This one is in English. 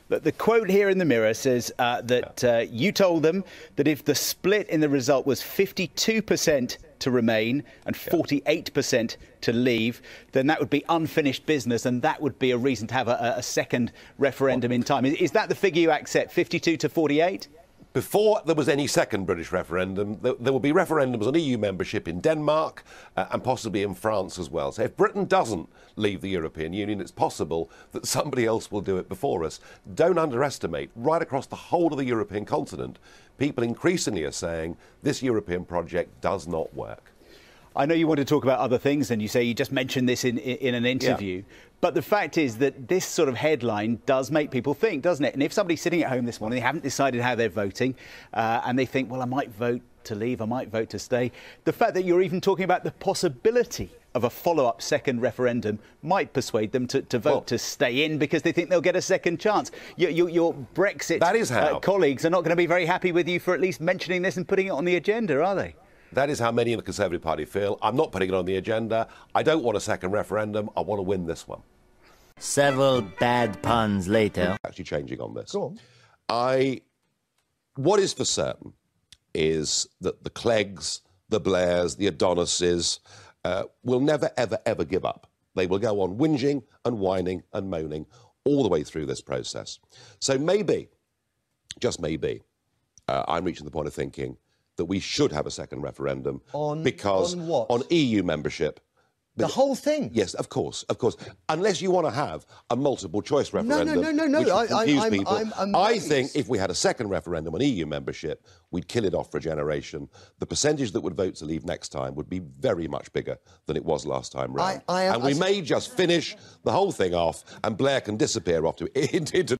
The quote here in the Mirror says that you told them that if the split in the result was 52% to remain and 48% to leave, then that would be unfinished business and that would be a reason to have a second referendum in time. Is that the figure you accept, 52 to 48? Before there was any second British referendum, there will be referendums on EU membership in Denmark and possibly in France as well. So if Britain doesn't leave the European Union, it's possible that somebody else will do it before us. Don't underestimate, right across the whole of the European continent, people increasingly are saying this European project does not work. I know you want to talk about other things, and you say you just mentioned this in an interview. Yeah. But the fact is that this sort of headline does make people think, doesn't it? And if somebody's sitting at home this morning, they haven't decided how they're voting, and they think, well, I might vote to leave, I might vote to stay. The fact that you're even talking about the possibility of a follow-up second referendum might persuade them to vote to stay in because they think they'll get a second chance. Your Brexit colleagues are not going to be very happy with you for at least mentioning this and putting it on the agenda, are they? That is how many in the Conservative Party feel. I'm not putting it on the agenda. I don't want a second referendum. I want to win this one. Several bad puns later. Actually changing on this. Go on. What is for certain is that the Cleggs, the Blairs, the Adonises will never, ever, ever give up. They will go on whinging and whining and moaning all the way through this process. So maybe, just maybe, I'm reaching the point of thinking that we should have a second referendum on what? On EU membership. The whole thing? Yes, of course, of course. Unless you want to have a multiple choice referendum. No. Which would confuse people. I'm I think if we had a second referendum on EU membership, we'd kill it off for a generation. The percentage that would vote to leave next time would be very much bigger than it was last time round. And we may just finish the whole thing off and Blair can disappear off into